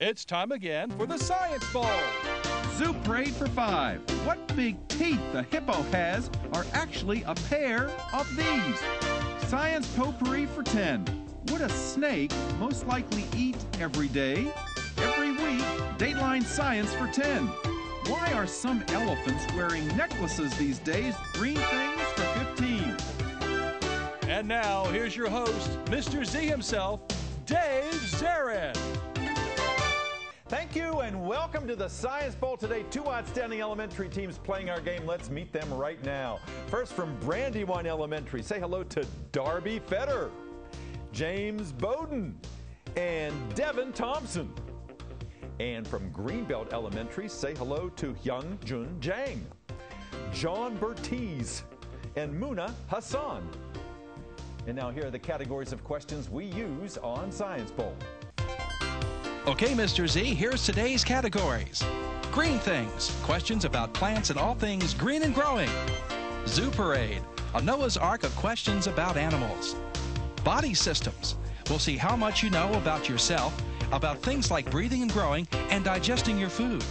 It's time again for the Science Bowl. Zoo Parade for 5. What big teeth the hippo has are actually a pair of these. Science Potpourri for 10. Would a snake most likely eat every day? Every week, Dateline Science for 10. Why are some elephants wearing necklaces these days? Green things for 15. And now, here's your host, Mr. Z himself, Dave Zarin. Thank you and welcome to the Science Bowl today. Two outstanding elementary teams playing our game. Let's meet them right now. First from Brandywine Elementary, say hello to Darby Fetter, James Bowden, and Devin Thompson. And from Greenbelt Elementary, say hello to Hyung Jun Jang, John Bertiz, and Muna Hassan. And now here are the categories of questions we use on Science Bowl. Okay, Mr. Z, here's today's categories. Green things, questions about plants and all things green and growing. Zoo Parade, a Noah's Ark of questions about animals. Body systems, we'll see how much you know about yourself, about things like breathing and growing and digesting your food.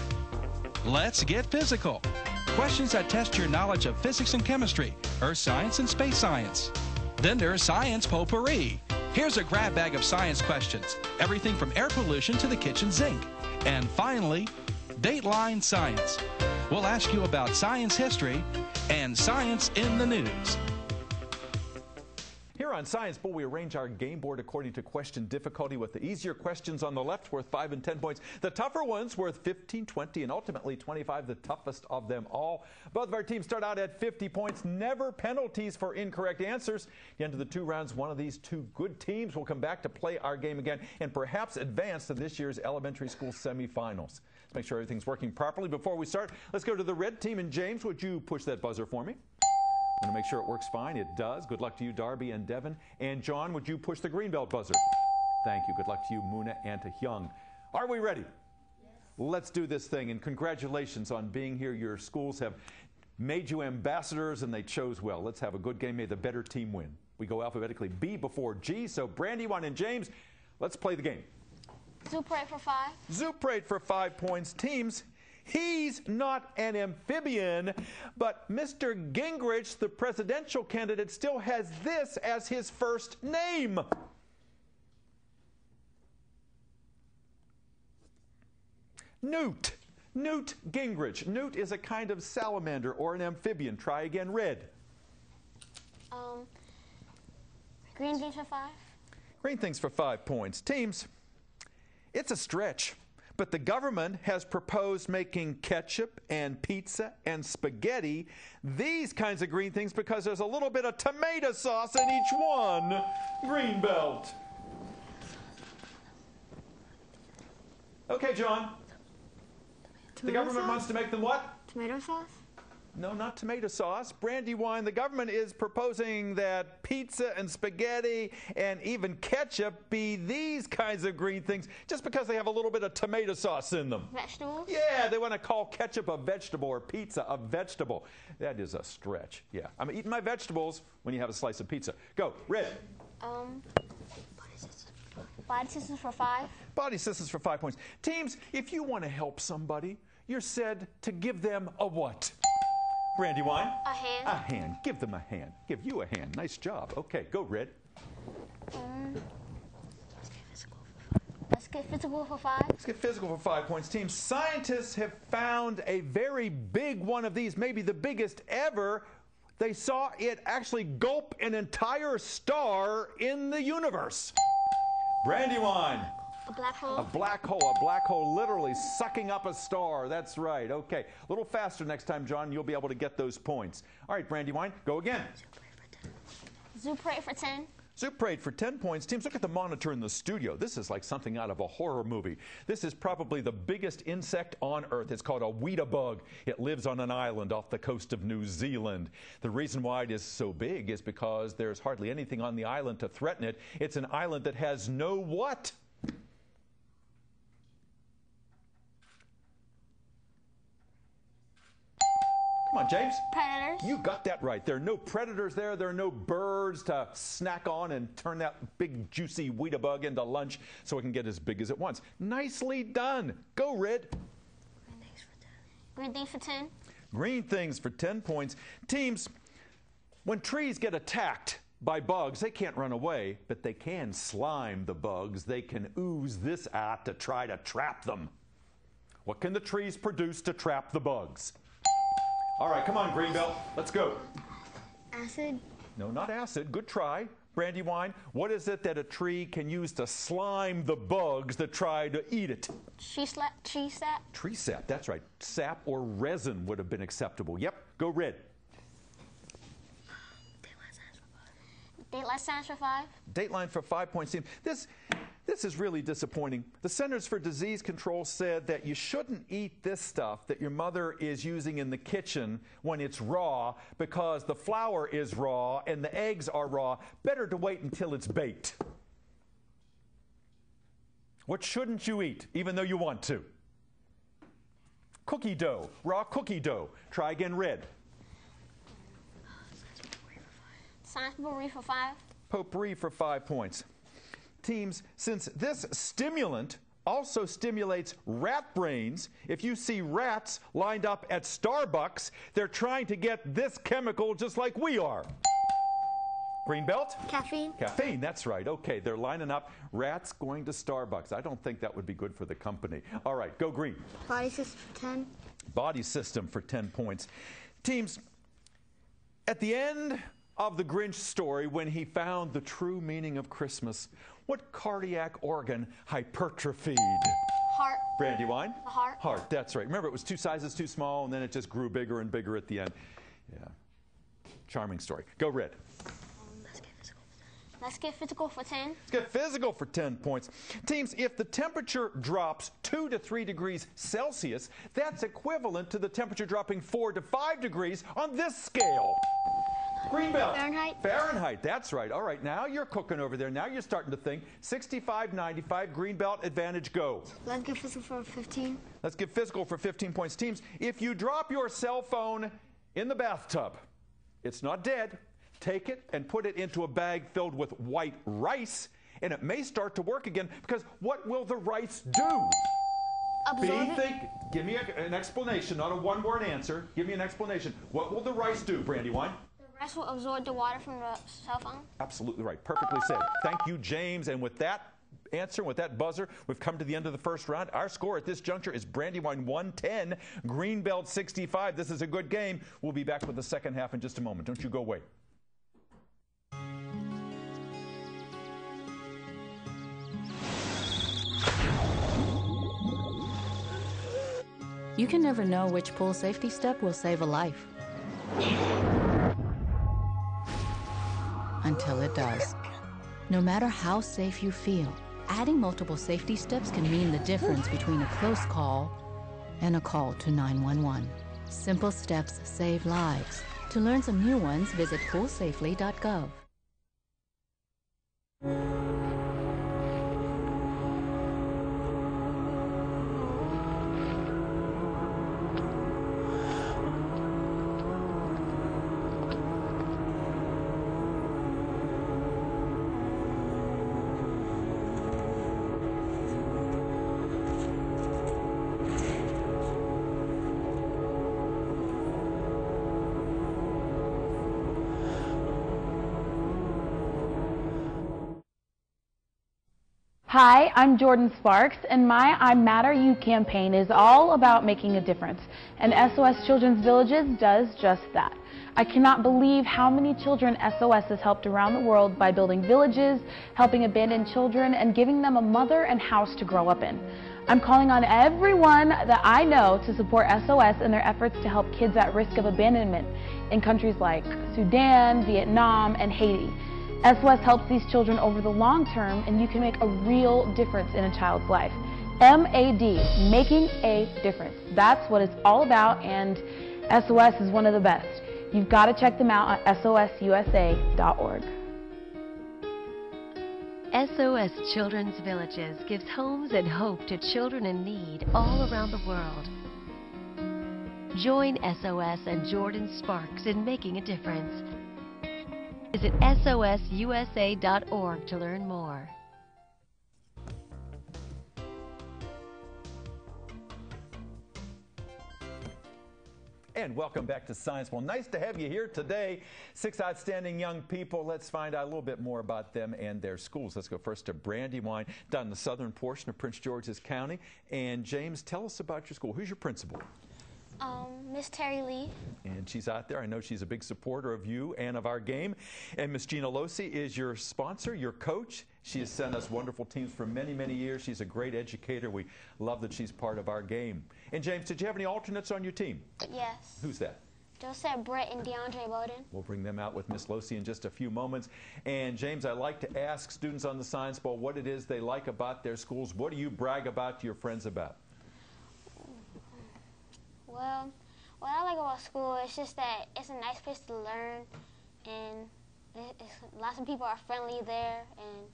Let's get physical. Questions that test your knowledge of physics and chemistry, earth science and space science. Then there's Science Potpourri. Here's a grab bag of science questions, everything from air pollution to the kitchen sink. And finally, Dateline Science. We'll ask you about science history and science in the news. Here on Science Bowl, we arrange our game board according to question difficulty, with the easier questions on the left worth 5 and 10 points. The tougher ones worth 15, 20, and ultimately 25, the toughest of them all. Both of our teams start out at 50 points. Never penalties for incorrect answers. At the end of the 2 rounds, one of these 2 good teams will come back to play our game again and perhaps advance to this year's elementary school semifinals. Let's make sure everything's working properly. Before we start, let's go to the red team. And James, would you push that buzzer for me? I'm going to make sure it works fine. It does. Good luck to you, Darby and Devin. And John, would you push the Greenbelt buzzer? Thank you. Good luck to you, Muna, and to Hyung. Are we ready? Yes. Let's do this thing. And congratulations on being here. Your schools have made you ambassadors, and they chose well. Let's have a good game. May the better team win. We go alphabetically B before G. So Brandywine and James, let's play the game. Zoo Parade for 5. Zoo Parade for 5 points. Teams, he's not an amphibian, but Mr. Gingrich, the presidential candidate, still has this as his first name. Newt. Newt Gingrich. Newt is a kind of salamander or an amphibian. Try again, red. Green things for 5. Green things for 5 points. Teams, it's a stretch, but the government has proposed making ketchup and pizza and spaghetti these kinds of green things because there's a little bit of tomato sauce in each one. Greenbelt. Okay, John. The government wants to make them what? Tomato sauce? No, not tomato sauce. Brandywine, the government is proposing that pizza and spaghetti and even ketchup be these kinds of green things just because they have a little bit of tomato sauce in them. Vegetables? Yeah, they want to call ketchup a vegetable or pizza a vegetable. That is a stretch. Yeah, I'm eating my vegetables when you have a slice of pizza. Go, red. Body systems for 5. Body systems for 5 points. Teams, if you want to help somebody, you're said to give them a what? Brandywine? A hand. A hand. Give them a hand. Give you a hand. Nice job. Okay, go, red. Let's get physical for 5. Let's get physical for 5 points. Team, scientists have found a very big one of these, maybe the biggest ever. They saw it actually gulp an entire star in the universe. Brandywine. A black hole. A black hole. A black hole literally sucking up a star. That's right. Okay. A little faster next time, John. You'll be able to get those points. All right, Brandywine, go again. Zoo Parade for 10. Zoo Parade for 10 points. Teams, look at the monitor in the studio. This is like something out of a horror movie. This is probably the biggest insect on Earth. It's called a weta bug. It lives on an island off the coast of New Zealand. The reason why it is so big is because there's hardly anything on the island to threaten it. It's an island that has no what? Come on, James. Predators. You got that right. There are no predators there. There are no birds to snack on and turn that big, juicy Wheatie bug into lunch so it can get as big as it wants. Nicely done. Go, Red. Green things for 10. Green things for 10 points. Teams, when trees get attacked by bugs, they can't run away, but they can slime the bugs. They can ooze this out to try to trap them. What can the trees produce to trap the bugs? All right, come on, Greenbelt. Let's go. Acid. No, not acid. Good try. Brandywine, what is it that a tree can use to slime the bugs that try to eat it? Tree sap. Tree sap, that's right. Sap or resin would have been acceptable. Yep, go Red. Daylight signs for 5. Dateline for 5 points. This is really disappointing. The Centers for Disease Control said that you shouldn't eat this stuff that your mother is using in the kitchen when it's raw because the flour is raw and the eggs are raw. Better to wait until it's baked. What shouldn't you eat, even though you want to? Cookie dough, raw cookie dough. Try again, Red. Science potpourri for 5. Potpourri for 5 points. Teams, since this stimulant also stimulates rat brains, if you see rats lined up at Starbucks, they're trying to get this chemical just like we are. Greenbelt? Caffeine. Caffeine, that's right. Okay, they're lining up. Rats going to Starbucks. I don't think that would be good for the company. All right, go Green. Body system for 10. Body system for 10 points. Teams, at the end of the Grinch story, when he found the true meaning of Christmas, what cardiac organ hypertrophied? Heart. Brandywine? The heart. Heart, that's right. Remember, it was 2 sizes too small, and then it just grew bigger and bigger at the end. Yeah. Charming story. Go Red. Let's get physical for 10. Let's get physical for 10 points. Teams, if the temperature drops 2 to 3 degrees Celsius, that's equivalent to the temperature dropping 4 to 5 degrees on this scale. Greenbelt. Fahrenheit. Fahrenheit, that's right. All right, now you're cooking over there. Now you're starting to think. 65, 95, Greenbelt advantage, go. Let's get physical for 15. Let's get physical for 15 points. Teams, if you drop your cell phone in the bathtub, it's not dead. Take it and put it into a bag filled with white rice, and it may start to work again, because what will the rice do? Absorb it. Give me an explanation, not a one-word answer. Give me an explanation. What will the rice do, Brandywine? The rice will absorb the water from the cell phone. Absolutely right. Perfectly said. Thank you, James. And with that answer, with that buzzer, we've come to the end of the first round. Our score at this juncture is Brandywine 110, Greenbelt 65. This is a good game. We'll be back with the second half in just a moment. Don't you go away. You can never know which pool safety step will save a life. Until it does. No matter how safe you feel, adding multiple safety steps can mean the difference between a close call and a call to 911. Simple steps save lives. To learn some new ones, visit poolsafely.gov. Hi, I'm Jordan Sparks, and my I Matter You campaign is all about making a difference, and SOS Children's Villages does just that. I cannot believe how many children SOS has helped around the world by building villages, helping abandoned children, and giving them a mother and house to grow up in. I'm calling on everyone that I know to support SOS in their efforts to help kids at risk of abandonment in countries like Sudan, Vietnam, and Haiti. SOS helps these children over the long term, and you can make a real difference in a child's life. MAD, making a difference. That's what it's all about, and SOS is one of the best. You've got to check them out on sosusa.org. SOS Children's Villages gives homes and hope to children in need all around the world. Join SOS and Jordan Sparks in making a difference. Visit sosusa.org to learn more. And welcome back to Science Bowl. Nice to have you here today. 6 outstanding young people. Let's find out a little bit more about them and their schools. Let's go first to Brandywine, down in the southern portion of Prince George's County. And James, tell us about your school. Who's your principal? Miss Terry Lee. And she's out there. I know she's a big supporter of you and of our game. And Miss Gina Losi is your sponsor, your coach. She has sent us wonderful teams for many, many years. She's a great educator. We love that she's part of our game. And James, did you have any alternates on your team? Yes. Who's that? Joseph Brett and DeAndre Bowden. We'll bring them out with Miss Losi in just a few moments. And James, I like to ask students on the Science Bowl what it is they like about their schools. What do you brag about to your friends about? Well, what I like about school is just that it's a nice place to learn, and lots of people are friendly there, and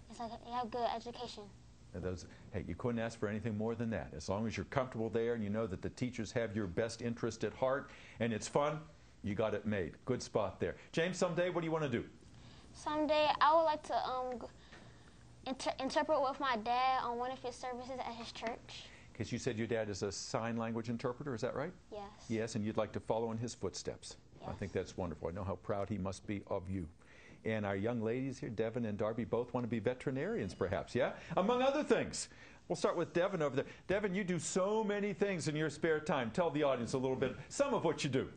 it's like you have good education. Hey, you couldn't ask for anything more than that. As long as you're comfortable there and you know that the teachers have your best interest at heart and it's fun, you got it made. Good spot there. James, someday, what do you want to do? Someday, I would like to interpret with my dad on one of his services at his church. Because you said your dad is a sign language interpreter, is that right? Yes. Yes, and you'd like to follow in his footsteps. Yes. I think that's wonderful. I know how proud he must be of you. And our young ladies here, Devin and Darby, both want to be veterinarians, perhaps, yeah? Among other things. We'll start with Devin over there. Devin, you do so many things in your spare time. Tell the audience a little bit, some of what you do.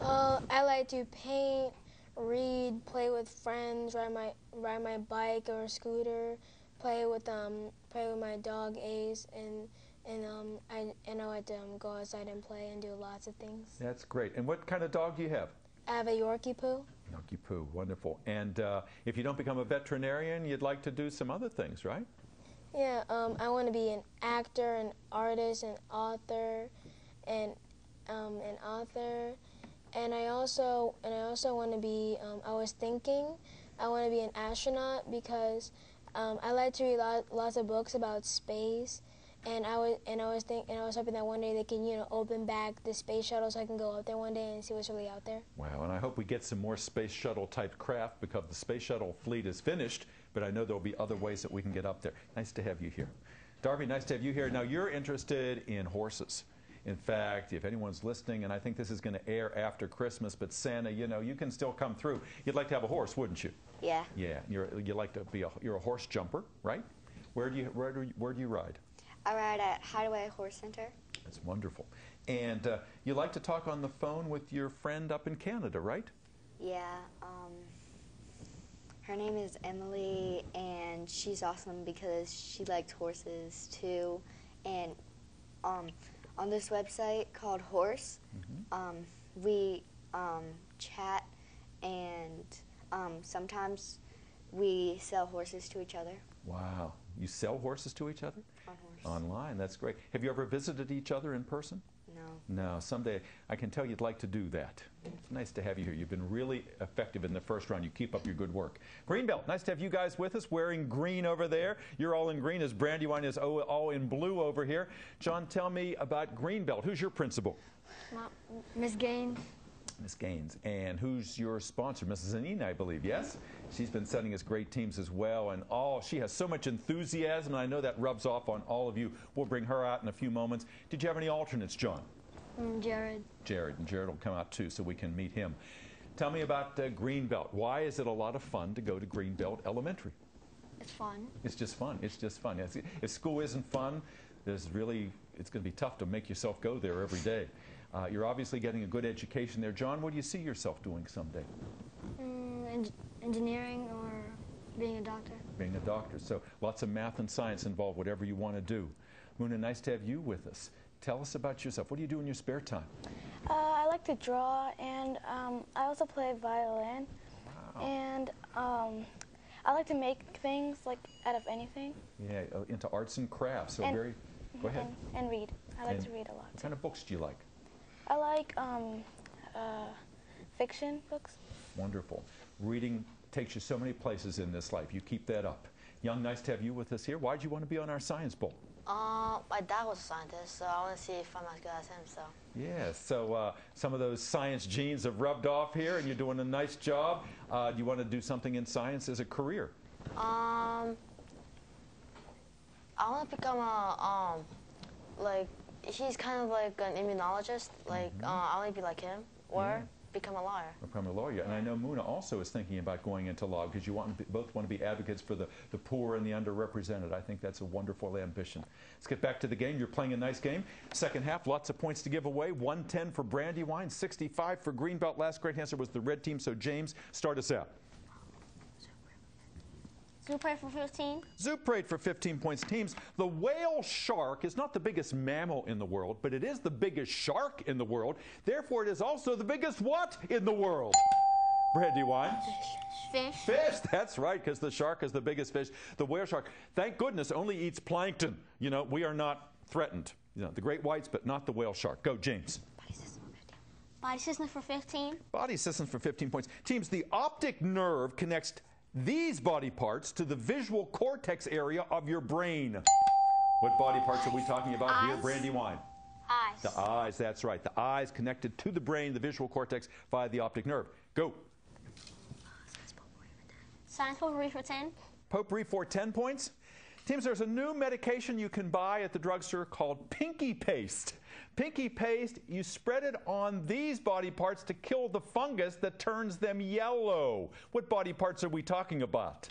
I like to paint, read, play with friends, ride my bike or scooter, play with my dog Ace, and I like to go outside and play and do lots of things. That's great. And what kind of dog do you have? I have a Yorkie Poo. Yorkie Poo, wonderful. And if you don't become a veterinarian, you'd like to do some other things, right? Yeah, I want to be an actor, an artist, an author, and I also want to be. I was thinking I want to be an astronaut because I like to read lots of books about space. And I was hoping that one day they can, open back the space shuttle so I can go out there one day and see what's really out there. Wow, and I hope we get some more space shuttle type craft because the space shuttle fleet is finished, but I know there'll be other ways that we can get up there. Nice to have you here. Darby, nice to have you here. Now, you're interested in horses. In fact, if anyone's listening, and I think this is going to air after Christmas, but Santa, you can still come through. You'd like to have a horse, wouldn't you? Yeah. Yeah, you like to be you're a horse jumper, right? Where do you ride? I ride at Hideaway Horse Center. That's wonderful. And you like to talk on the phone with your friend up in Canada, right? Yeah. Her name is Emily, and she's awesome because she likes horses too. And on this website called Horse, we chat, and sometimes we sell horses to each other. Wow. You sell horses to each other? Online, that's great. Have you ever visited each other in person? No. No, someday I can tell you'd like to do that. It's nice to have you here. You've been really effective in the first round. You keep up your good work. Greenbelt, nice to have you guys with us, wearing green over there. You're all in green as Brandywine is all in blue over here. John, tell me about Greenbelt. Who's your principal? Miss Gaines. Miss Gaines. And who's your sponsor? Mrs. Anina, I believe, yes? She's been sending us great teams as well, and she has so much enthusiasm, and I know that rubs off on all of you. We'll bring her out in a few moments. Did you have any alternates, John? Jared. Jared, and Jared will come out too, so we can meet him. Tell me about Greenbelt. Why is it a lot of fun to go to Greenbelt Elementary? It's fun. It's just fun. It's just fun. If school isn't fun, it's going to be tough to make yourself go there every day. You're obviously getting a good education there. John, what do you see yourself doing someday? Engineering or being a doctor. Being a doctor. So lots of math and science involved, whatever you want to do. Muna, nice to have you with us. Tell us about yourself. What do you do in your spare time? I like to draw, and I also play violin. Wow. And I like to make things out of anything. Yeah, into arts and crafts. So go ahead. And read. I like to read a lot. What kind of books do you like? I like fiction books. Wonderful. Reading takes you so many places in this life. You keep that up. Young, nice to have you with us here. Why did you want to be on our Science Bowl? My dad was a scientist, so I want to see if I'm as good as him. So. Yeah, so some of those science genes have rubbed off here, and you're doing a nice job. Do you want to do something in science as a career? I want to become a like he's kind of like an immunologist. Like I want to be like him, or become a lawyer. Become a lawyer, and I know Muna also is thinking about going into law because you both want to be advocates for the poor and the underrepresented. I think that's a wonderful ambition. Let's get back to the game. You're playing a nice game. Second half, lots of points to give away. 110 for Brandywine, 65 for Greenbelt. Last great answer was the red team. So James, start us out. Zoo Parade for 15. Zoo Parade for 15 points. Teams, the whale shark is not the biggest mammal in the world, but it is the biggest shark in the world. Therefore, it is also the biggest what in the world? Brandywine? Fish. Fish, that's right, because the shark is the biggest fish. The whale shark, thank goodness, only eats plankton. You know, we are not threatened. You know, the great whites, but not the whale shark. Go, James. Body systems for 15. Body systems for 15 points. Teams, the optic nerve connects these body parts to the visual cortex area of your brain. What body parts are we talking about here, Brandywine? Eyes. The eyes, that's right. The eyes connected to the brain, the visual cortex, via the optic nerve. Go. Science potpourri for 10. Potpourri for 10 points. Teams, there's a new medication you can buy at the drugstore called Pinky Paste. Pinky Paste, you spread it on these body parts to kill the fungus that turns them yellow. What body parts are we talking about?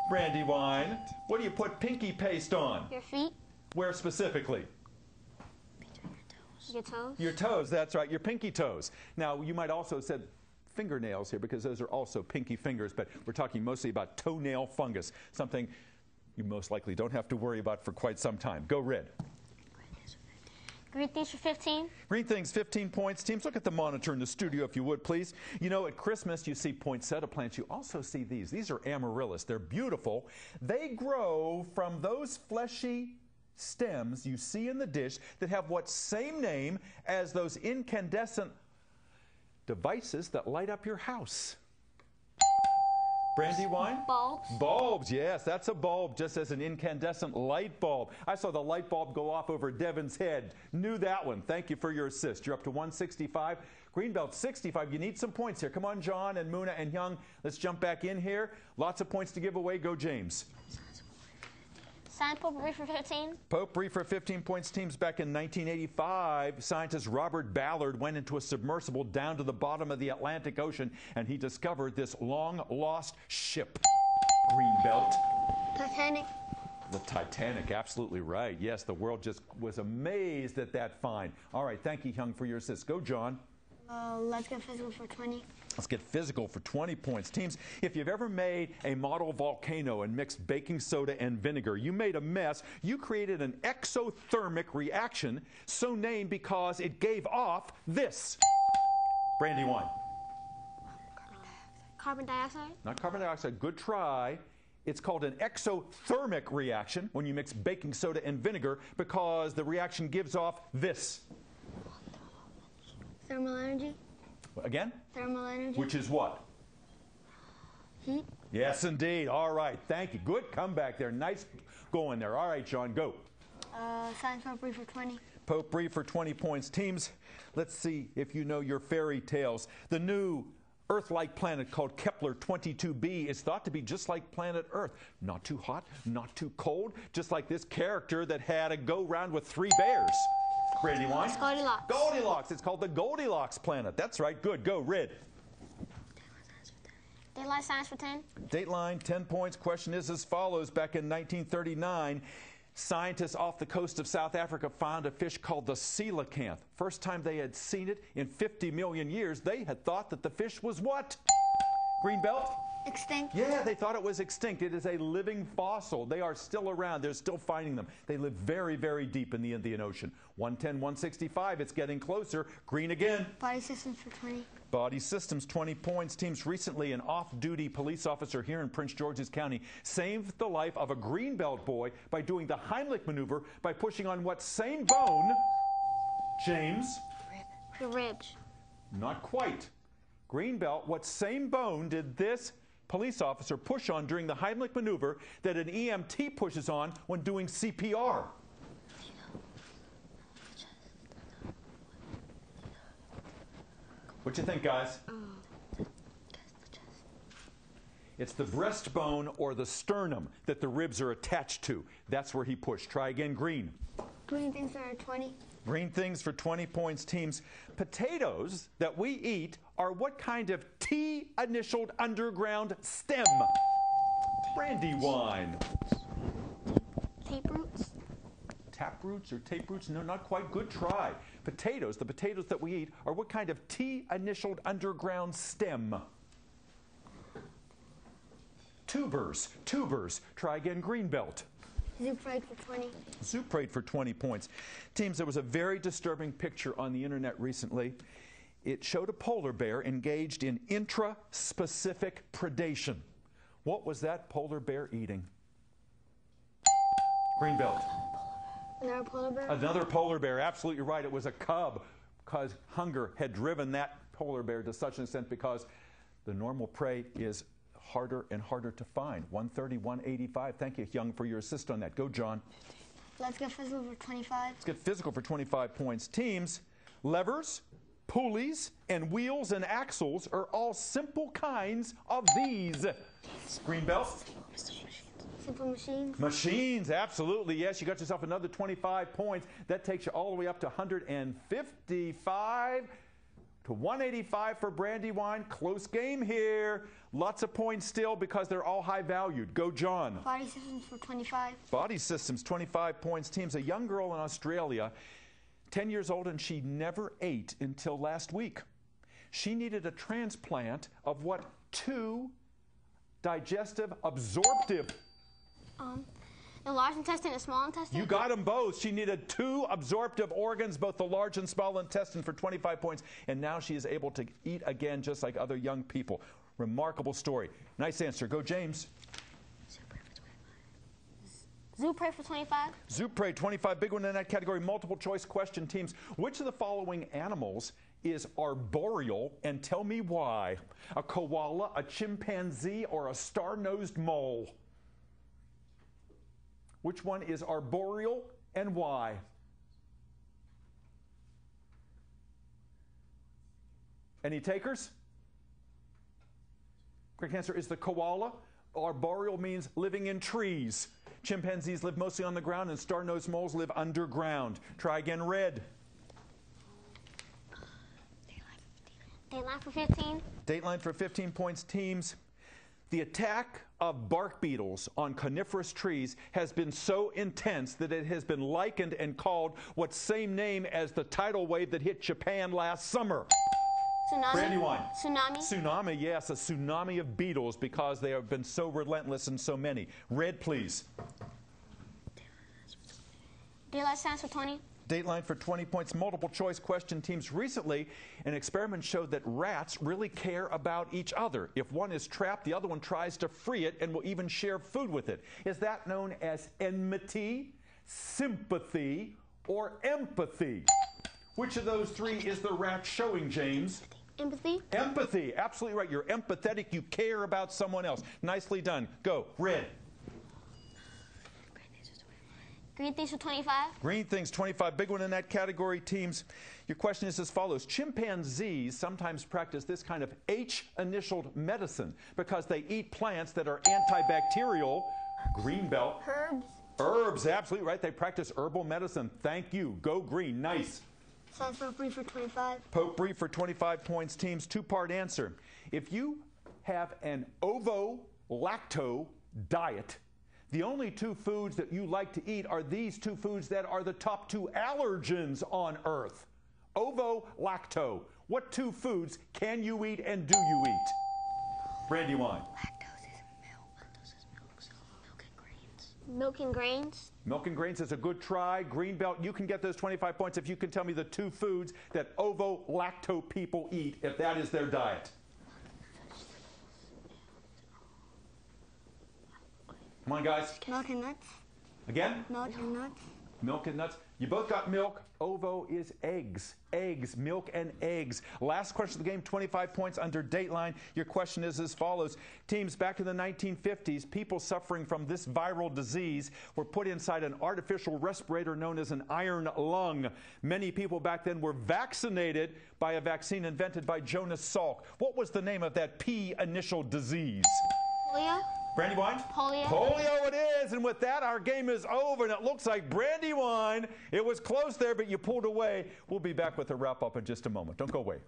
Brandywine, what do you put Pinky Paste on? Your feet. Where specifically? Your toes. Your toes, that's right, your pinky toes. Now, you might also have said fingernails here because those are also pinky fingers, but we're talking mostly about toenail fungus, something you most likely don't have to worry about for quite some time. Go, Red. Green things for 15. Green things, 15 points. Teams, look at the monitor in the studio if you would, please. You know, at Christmas you see poinsettia plants. You also see these. These are amaryllis. They're beautiful. They grow from those fleshy stems you see in the dish that have what same name as those incandescent devices that light up your house. Brandywine? Bulbs. Bulbs, yes, that's a bulb, just as an incandescent light bulb. I saw the light bulb go off over Devin's head. Knew that one. Thank you for your assist. You're up to 165. Greenbelt 65. You need some points here. Come on, John and Muna and Young. Let's jump back in here. Lots of points to give away. Go, James. Science potpourri for 15. Potpourri for 15 points. Teams, back in 1985, scientist Robert Ballard went into a submersible down to the bottom of the Atlantic Ocean, and he discovered this long-lost ship. Greenbelt. Titanic. The Titanic, absolutely right. Yes, the world just was amazed at that find. All right, thank you, Young, for your assist. Go, John. Let's get physical for 20. Let's get physical for 20 points. Teams, if you've ever made a model volcano and mixed baking soda and vinegar, you made a mess. You created an exothermic reaction, so named because it gave off this. Brandywine. Carbon dioxide? Not carbon dioxide. Good try. It's called an exothermic reaction when you mix baking soda and vinegar because the reaction gives off this. Thermal energy. Again? Thermal energy. Which is what? Heat. Yes, indeed. All right. Thank you. Good comeback there. Nice going there. All right, John, go. Science potpourri for 20. Potpourri for 20 points. Teams, let's see if you know your fairy tales. The new Earth-like planet called Kepler 22b is thought to be just like planet Earth. Not too hot, not too cold, just like this character that had a go-round with 3 bears. Brandywine? Goldilocks. Goldilocks. It's called the Goldilocks planet. That's right. Good. Go, Red. Dateline science for 10. Dateline, 10 points. Question is as follows. Back in 1939, scientists off the coast of South Africa found a fish called the coelacanth. First time they had seen it in 50 million years, they had thought that the fish was what? Greenbelt? Extinct. Yeah, they thought it was extinct. It is a living fossil. They are still around. They're still finding them. They live very, very deep in the Indian Ocean. 110, 165. It's getting closer. Green again. Body systems for 20. Body systems, 20 points. Teams, recently an off-duty police officer here in Prince George's County saved the life of a Greenbelt boy by doing the Heimlich maneuver by pushing on what same bone? James? The ribs. Not quite. Greenbelt, what same bone did this police officer push on during the Heimlich maneuver that an EMT pushes on when doing CPR? What you think, guys? It's the breastbone or the sternum that the ribs are attached to. That's where he pushed. Try again, Green. Green things are 20. Green things for 20 points, teams. Potatoes that we eat are what kind of T-initialed underground stem? Brandywine. Taproots. Taproots or tape roots? No, not quite. Good try. Potatoes, the potatoes that we eat, are what kind of T-initialed underground stem? Tubers. Tubers. Try again, Greenbelt. Zooprate for 20. Zooprate for 20 points. Teams, there was a very disturbing picture on the internet recently. It showed a polar bear engaged in intraspecific predation. What was that polar bear eating? Greenbelt. Another polar bear? Another polar bear. Absolutely right. It was a cub, because hunger had driven that polar bear to such an extent because the normal prey is harder and harder to find. 130, 185. Thank you, Young, for your assist on that. Go, John. Let's get physical for 25. Let's get physical for 25 points. Teams, levers, pulleys, and wheels and axles are all simple kinds of these. Greenbelt. Simple machines. Machines, absolutely. Yes, you got yourself another 25 points. That takes you all the way up to 155 to 185 for Brandywine. Close game here. Lots of points still because they're all high valued. Go, John. Body systems for 25. Body systems, 25 points. Teams, a young girl in Australia, 10 years old, and she never ate until last week. She needed a transplant of what? 2 digestive absorptive. The large intestine and small intestine? You got them both. She needed 2 absorptive organs, both the large and small intestine, for 25 points. And now she is able to eat again just like other young people. Remarkable story. Nice answer. Go, James. Zooprate for 25. Zooprate, 25. Big one in that category. Multiple choice question, teams. Which of the following animals is arboreal, and tell me why? A koala, a chimpanzee, or a star-nosed mole? Which one is arboreal and why? Any takers? Correct answer is the koala. Arboreal means living in trees. Chimpanzees live mostly on the ground, and star-nosed moles live underground. Try again, red. Dateline for 15. Dateline for 15 points, teams. The attack of bark beetles on coniferous trees has been so intense that it has been likened and called what's same name as the tidal wave that hit Japan last summer. Tsunami. Brandywine. Tsunami. Tsunami, yes, a tsunami of beetles because they have been so relentless and so many. Red, please. Daylight signs for 20. Dateline for 20 points. Multiple choice question, teams. Recently, an experiment showed that rats really care about each other. If one is trapped, the other one tries to free it and will even share food with it. Is that known as enmity, sympathy, or empathy? Which of those 3 is the rat showing, James? Empathy. Empathy. Absolutely right. You're empathetic. You care about someone else. Nicely done. Go. Red. Green things for 25. Green things, 25. Big one in that category, teams. Your question is as follows. Chimpanzees sometimes practice this kind of H-initialed medicine because they eat plants that are antibacterial. Greenbelt. Herbs. Herbs, absolutely right. They practice herbal medicine. Thank you. Go green. Nice. Science potpourri for 25. Potpourri for 25 points, teams. 2-part answer. If you have an ovo-lacto diet, the only 2 foods that you like to eat are these 2 foods that are the top 2 allergens on Earth. Ovo-lacto. What 2 foods can you eat and do you eat? Brandywine. Lactose is milk. Lactose is milk, so milk and grains. Milk and grains. Milk and grains is a good try. Greenbelt, you can get those 25 points if you can tell me the 2 foods that ovo-lacto people eat, if that is their diet. Come on, guys. Milk and nuts. Again? Milk and nuts. Milk and nuts. You both got milk. Ovo is eggs. Eggs, milk and eggs. Last question of the game, 25 points under Dateline. Your question is as follows. Teams, back in the 1950s, people suffering from this viral disease were put inside an artificial respirator known as an iron lung. Many people back then were vaccinated by a vaccine invented by Jonas Salk. What was the name of that P initial disease? Polio? Brandywine? Polio. Polio it is, and with that, our game is over, and it looks like Brandywine, it was close there, but you pulled away. We'll be back with a wrap-up in just a moment. Don't go away.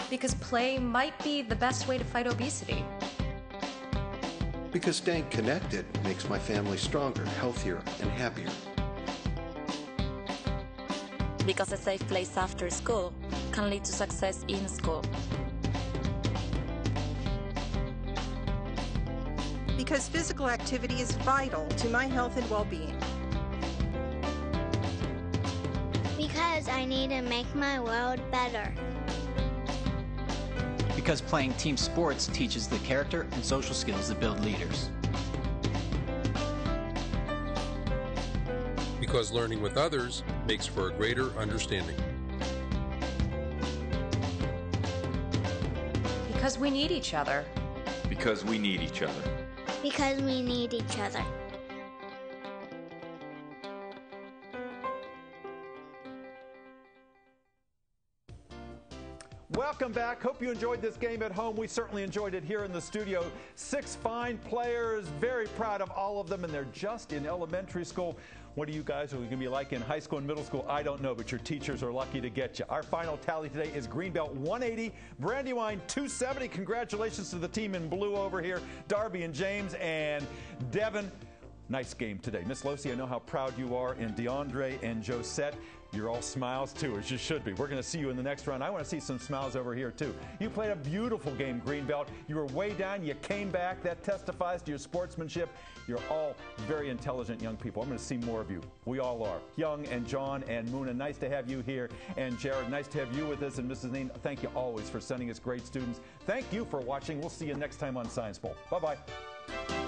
Because play might be the best way to fight obesity. Because staying connected makes my family stronger, healthier, and happier. Because a safe place after school can lead to success in school. Because physical activity is vital to my health and well-being. Because I need to make my world better. Because playing team sports teaches the character and social skills that build leaders. Because learning with others makes for a greater understanding. Because we need each other. Because we need each other. Because we need each other. Welcome back. Hope you enjoyed this game at home. We certainly enjoyed it here in the studio. 6 fine players, very proud of all of them, and they're just in elementary school. What are you guys going to be like in high school and middle school? I don't know, but your teachers are lucky to get you. Our final tally today is Greenbelt 180, Brandywine 270. Congratulations to the team in blue over here, Darby and James and Devin. Nice game today. Miss Losi, I know how proud you are, and DeAndre and Josette. You're all smiles, too, as you should be. We're going to see you in the next round. I want to see some smiles over here, too. You played a beautiful game, Greenbelt. You were way down. You came back. That testifies to your sportsmanship. You're all very intelligent young people. I'm going to see more of you. We all are. Young and John and Muna, nice to have you here. And Jared, nice to have you with us. And Mrs. Neen, thank you always for sending us great students. Thank you for watching. We'll see you next time on Science Bowl. Bye-bye.